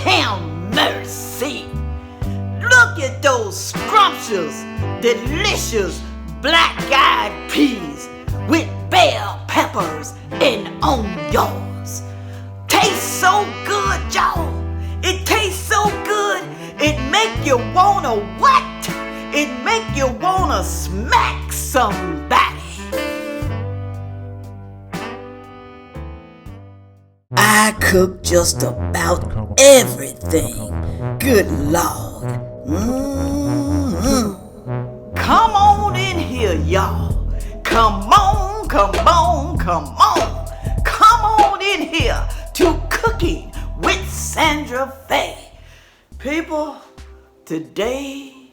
have mercy. Look at those scrumptious, delicious black-eyed peas with bell peppers and onions. Tastes so good, y'all. It tastes so good, it make you wanna what? It make you wanna smack somebody. I cook just about everything. Good Lord. Come on in here, y'all. Come on, come on, come on. Come on in here to Cooking with Sandra Fay. People, today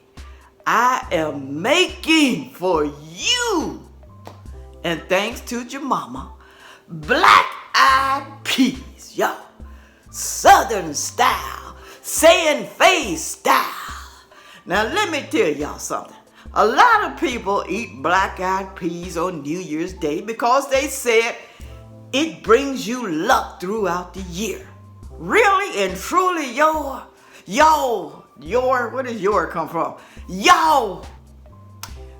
I am making for you, and thanks to your mama, black-eyed peas, y'all. Southern style, sandfay style. Now let me tell y'all something. A lot of people eat black-eyed peas on New Year's Day because they said it brings you luck throughout the year. Really and truly, where does your come from? Y'all,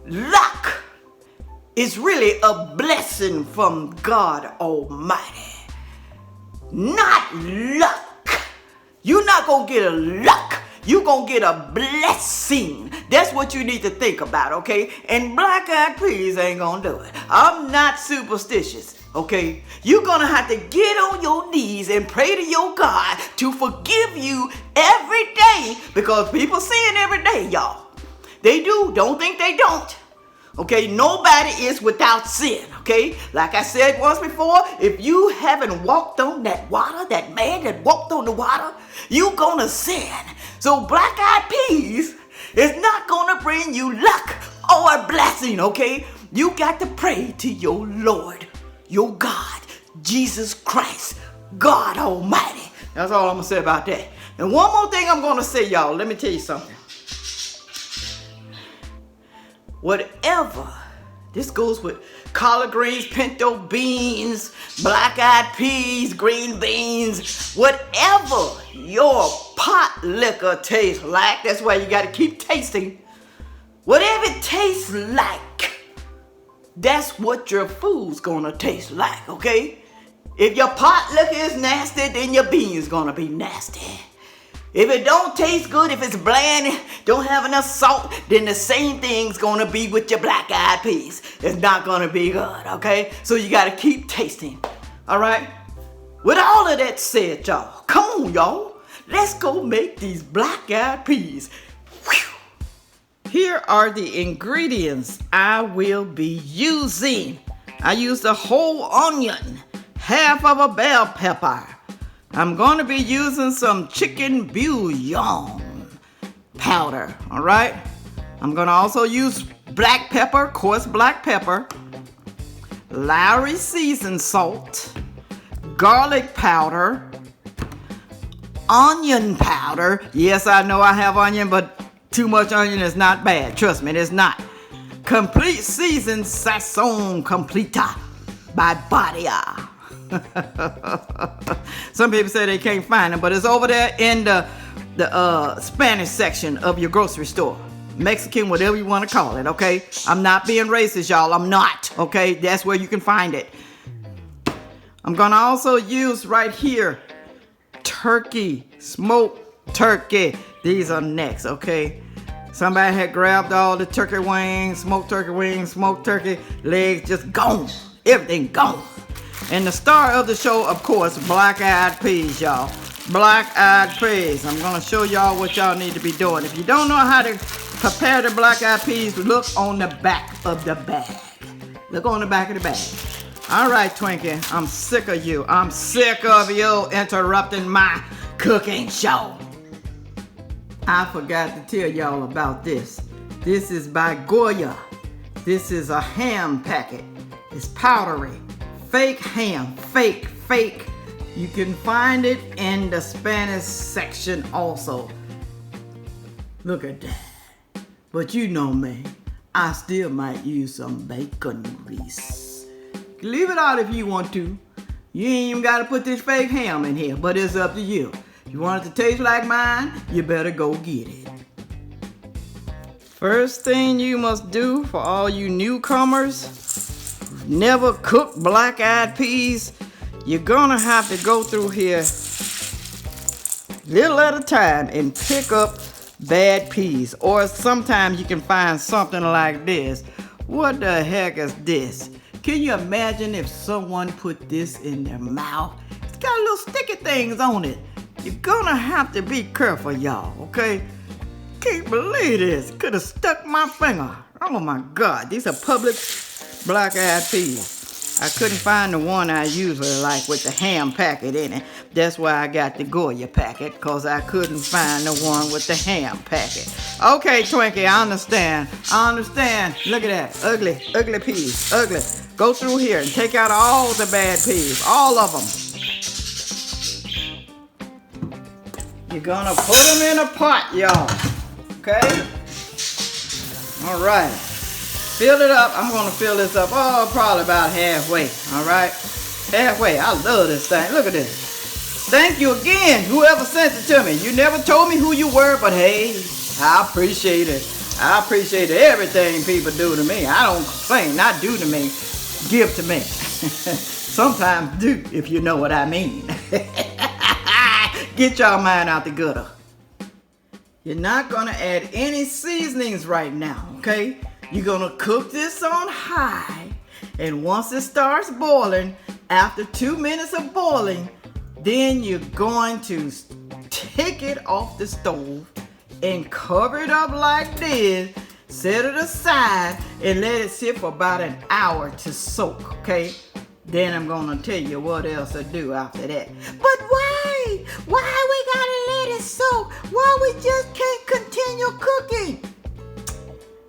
luck is really a blessing from God Almighty. Not luck. You're not gonna get a luck. You're gonna get a blessing. That's what you need to think about, okay? And black-eyed peas ain't gonna do it. I'm not superstitious, okay? You're gonna have to get on your knees and pray to your God to forgive you every day, because people sin every day, y'all. They do. Don't think they don't. Okay, nobody is without sin, okay? Like I said once before, if you haven't walked on that water, that man that walked on the water, you gonna sin. So black-eyed peas is not gonna bring you luck or a blessing, okay? You got to pray to your Lord, your God, Jesus Christ, God Almighty. That's all I'm gonna say about that. And one more thing I'm gonna say, y'all, let me tell you something. Whatever, this goes with collard greens, pinto beans, black-eyed peas, green beans, whatever your pot liquor tastes like, that's why you got to keep tasting. Whatever it tastes like, that's what your food's gonna taste like, okay? If your pot liquor is nasty, then your beans gonna be nasty. If it don't taste good, if it's bland, don't have enough salt, then the same thing's gonna be with your black-eyed peas. It's not gonna be good, okay? So you gotta keep tasting, all right? With all of that said, y'all, come on, y'all. Let's go make these black-eyed peas. Whew. Here are the ingredients I will be using. I used a whole onion, half of a bell pepper. I'm going to be using some chicken bouillon powder, all right? I'm going to also use black pepper, coarse black pepper, Lawry seasoned salt, garlic powder, onion powder. Yes, I know I have onion, but too much onion is not bad. Trust me, it's not. Complete Season Sazon Completa by Badia. Some people say they can't find it, but it's over there in the Spanish section of your grocery store. Mexican, whatever you want to call it, okay? I'm not being racist, y'all. I'm not, okay? That's where you can find it. I'm going to also use right here turkey, smoked turkey. These are next, okay? Somebody had grabbed all the turkey wings, smoked turkey legs, just gone. Everything gone. And the star of the show, of course, black-eyed peas, y'all. Black-eyed peas. I'm going to show y'all what y'all need to be doing. If you don't know how to prepare the black-eyed peas, look on the back of the bag. Look on the back of the bag. All right, Twinkie, I'm sick of you. I'm sick of you interrupting my cooking show. I forgot to tell y'all about this. This is by Goya. This is a ham packet. It's powdery. Fake ham, fake. You can find it in the Spanish section also. Look at that. But you know me, I still might use some bacon grease. Leave it out if you want to. You ain't even got to put this fake ham in here, but it's up to you. You want it to taste like mine? You better go get it. First thing you must do for all you newcomers, never cooked black-eyed peas, you're gonna have to go through here little at a time and pick up bad peas. Or sometimes you can find something like this. What the heck is this? Can you imagine if someone put this in their mouth? It's got little sticky things on it. You're gonna have to be careful, y'all, okay? Can't believe this. Could have stuck my finger. Oh my God, these are public black-eyed peas. I couldn't find the one I usually like with the ham packet in it. That's why I got the Goya packet, because I couldn't find the one with the ham packet. Okay, Twinkie, I understand. I understand. Look at that. Ugly, ugly peas. Ugly. Go through here and take out all the bad peas. All of them. You're gonna put them in a pot, y'all. Okay? All right. Fill it up. I'm gonna fill this up, oh, probably about halfway. All right? Halfway. I love this thing. Look at this. Thank you again, whoever sent it to me. You never told me who you were, but hey, I appreciate it. I appreciate everything people do to me. I don't complain. Not do to me, give to me. Sometimes do, if you know what I mean. Get y'all mind out the gutter. You're not gonna add any seasonings right now, okay? You're gonna cook this on high, and once it starts boiling, after 2 minutes of boiling, then you're going to take it off the stove and cover it up like this, set it aside, and let it sit for about an hour to soak, okay? Then I'm gonna tell you what else to do after that. But why? Why we gotta let it soak? Why we just can't continue cooking?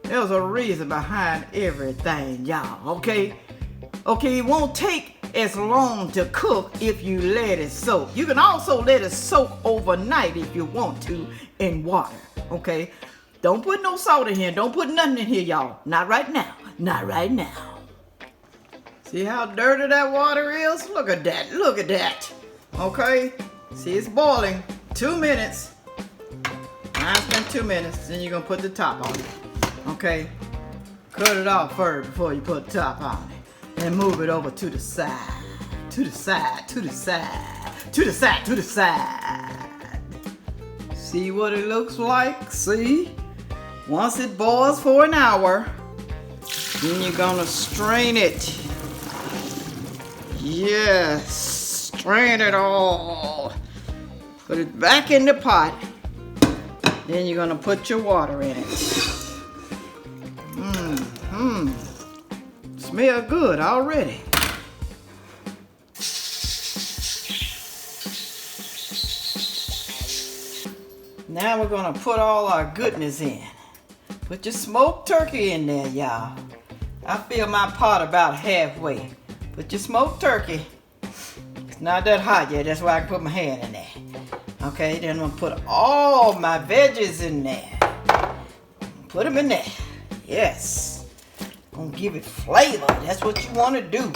There's a reason behind everything, y'all, okay? Okay, it won't take as long to cook if you let it soak. You can also let it soak overnight if you want to in water, okay? Don't put no salt in here. Don't put nothing in here, y'all. Not right now. Not right now. See how dirty that water is? Look at that. Look at that. Okay? See, it's boiling. 2 minutes. Mine's been 2 minutes. Then you're going to put the top on it. Okay? Cut it off first before you put the top on it. And move it over to the side. To the side. To the side. To the side. To the side. See what it looks like? See? Once it boils for an hour, then you're going to strain it. Yes, strain it all. Put it back in the pot. Then you're gonna put your water in it. Smell good already. Now we're gonna put all our goodness in. Put your smoked turkey in there, y'all. I fill my pot about halfway. Put your smoked turkey. It's not that hot yet, that's why I can put my hand in there. Okay, then I'm gonna put all my veggies in there. Put them in there. Yes. Gonna give it flavor. That's what you wanna do.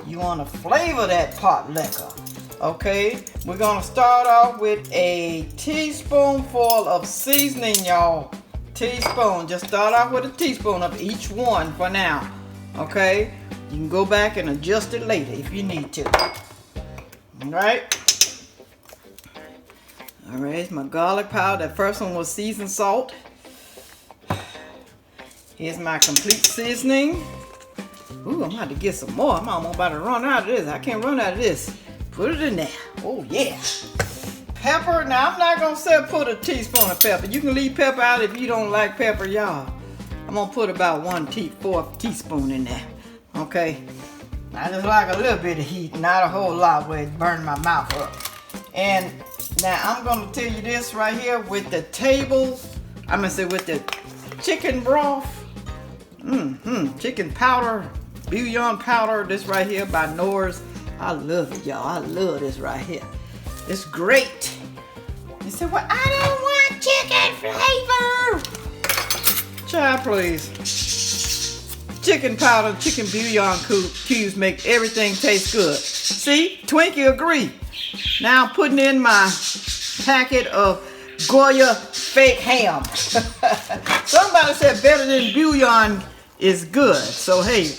You wanna flavor that pot liquor. Okay, we're gonna start off with a teaspoonful of seasoning, y'all. Teaspoon. Just start off with a teaspoon of each one for now. Okay? You can go back and adjust it later if you need to. Alright? Alright, it's my garlic powder. That first one was seasoned salt. Here's my complete seasoning. Ooh, I'm about to get some more. I'm almost about to run out of this. I can't run out of this. Put it in there. Oh, yeah. Pepper. Now, I'm not going to say put a teaspoon of pepper. You can leave pepper out if you don't like pepper, y'all. I'm going to put about 1/4 teaspoon in there. Okay, I just like a little bit of heat, not a whole lot where it burned my mouth up. And now I'm gonna tell you this right here with the with the chicken broth, chicken powder, bouillon powder. This right here by Knorr's. I love it, y'all. I love this right here. It's great. You say, well, I don't want chicken flavor. Child, please. Chicken powder, chicken bouillon cubes make everything taste good. See, Twinkie agree. Now I'm putting in my packet of Goya fake ham. Somebody said better than bouillon is good. So hey,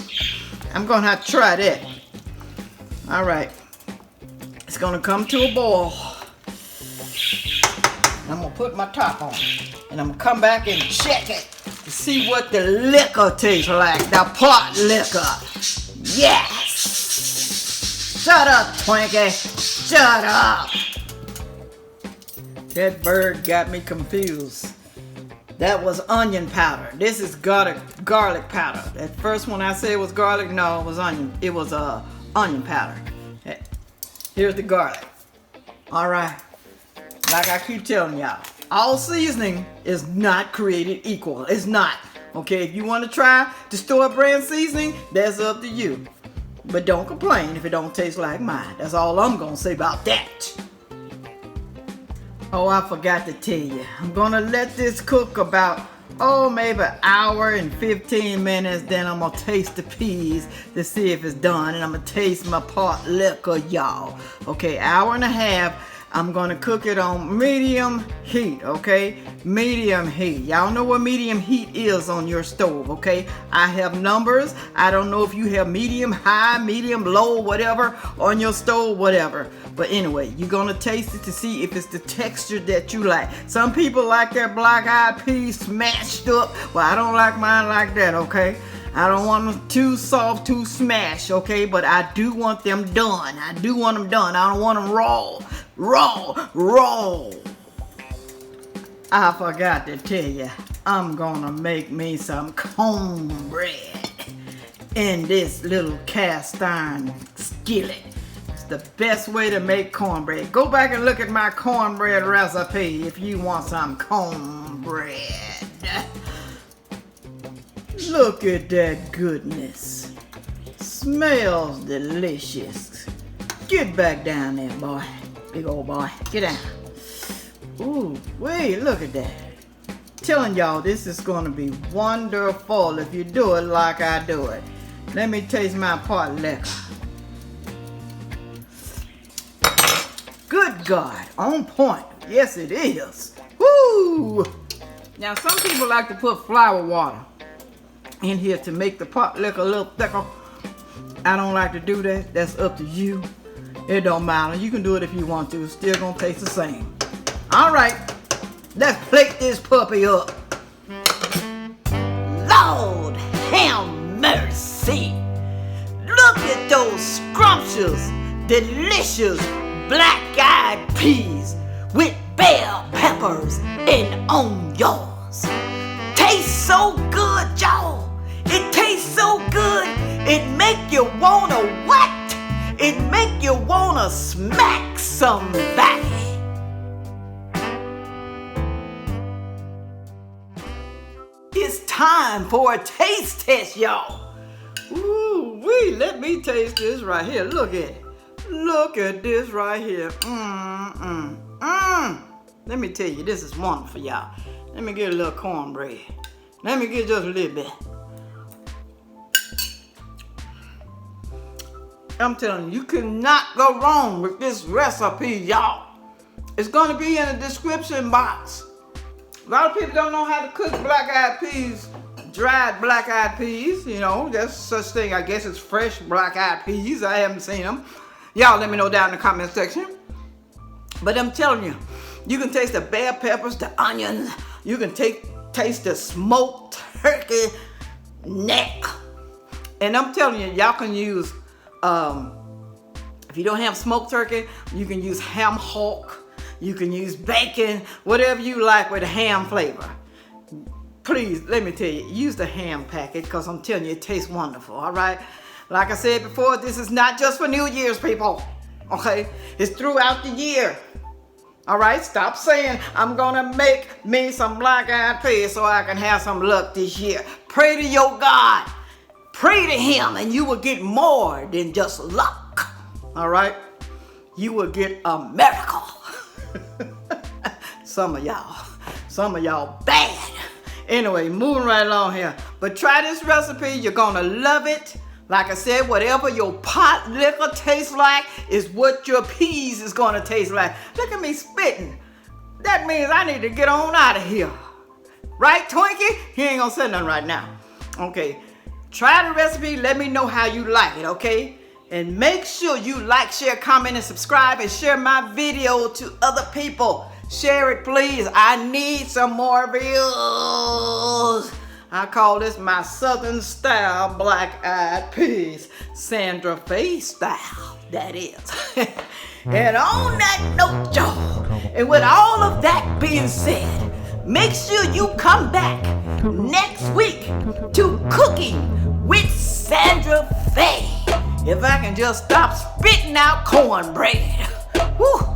I'm gonna have to try that. All right, it's gonna come to a boil. I'm gonna put my top on, and I'm gonna come back and check it to see what the liquor tastes like. The pot liquor. Yes. Shut up, Twinkie. Shut up. That bird got me confused. That was onion powder. This is garlic powder. That first one I said was garlic. No, it was onion. It was onion powder. Here's the garlic. All right. Like I keep telling y'all, all seasoning is not created equal. It's not. Okay, if you want to try the store brand seasoning, that's up to you. But don't complain if it don't taste like mine. That's all I'm gonna say about that. Oh, I forgot to tell you. I'm gonna let this cook about, maybe an hour and 15 minutes. Then I'm gonna taste the peas to see if it's done. And I'm gonna taste my pot liquor, y'all. Okay, hour and a half. I'm gonna cook it on medium heat, okay? Medium heat. Y'all know what medium heat is on your stove, okay? I have numbers. I don't know if you have medium, high, medium, low, whatever on your stove, whatever. But anyway, you're gonna taste it to see if it's the texture that you like. Some people like their black-eyed peas smashed up. Well, I don't like mine like that, okay? I don't want them too soft, too smashed, okay? But I do want them done. I do want them done. I don't want them raw. Raw. I forgot to tell you, I'm gonna make me some cornbread in this little cast iron skillet. It's the best way to make cornbread. Go back and look at my cornbread recipe if you want some cornbread. Look at that goodness. Smells delicious. Get back down there, boy. Big old boy. Get down. Ooh, wait, look at that. Telling y'all this is gonna be wonderful if you do it like I do it. Let me taste my pot liquor. Good God, on point. Yes, it is. Woo! Now, some people like to put flour water in here to make the pot liquor a little thicker. I don't like to do that. That's up to you. It don't matter. You can do it if you want to. It's still gonna taste the same. All right, let's plate this puppy up. Lord have mercy. Look at those scrumptious, delicious black-eyed peas with bell peppers and onions. Tastes so good, y'all. It tastes so good, it make you wanna what? It make you wanna smack somebody. It's time for a taste test, y'all. Ooh, wee, let me taste this right here. Look at it. Look at this right here. Let me tell you, this is wonderful, y'all. Let me get a little cornbread. Let me get just a little bit. I'm telling you, you cannot go wrong with this recipe, y'all. It's gonna be in the description box. A lot of people don't know how to cook black-eyed peas, dried black-eyed peas. You know, there's such thing. I guess it's fresh black-eyed peas. I haven't seen them. Y'all let me know down in the comment section. But I'm telling you, you can taste the bell peppers, the onions. You can taste the smoked turkey neck. And I'm telling you, y'all can use, if you don't have smoked turkey, you can use ham hock. You can use bacon, whatever you like with a ham flavor. Please, let me tell you, use the ham packet because I'm telling you, it tastes wonderful, all right? Like I said before, this is not just for New Year's, people, okay? It's throughout the year, all right? Stop saying, I'm gonna make me some black-eyed peas so I can have some luck this year. Pray to your God. Pray to him and you will get more than just luck, all right? You will get a miracle. Some of y'all bad. Anyway, moving right along here. But try this recipe, you're gonna love it. Like I said, whatever your pot liquor tastes like is what your peas is gonna taste like. Look at me spitting. that means I need to get on out of here. Right, Twinkie? He ain't gonna say nothing right now. Okay, try the recipe, let me know how you like it, okay? And make sure you like, share, comment, and subscribe, and share my video to other people. Share it, please. I need some more views. I call this my Southern style black-eyed peas. Sandra Evans style, that is. And on that note, y'all, and with all of that being said, make sure you come back next week to Cooking with Sandra Evans. If I can just stop spitting out cornbread. Woo.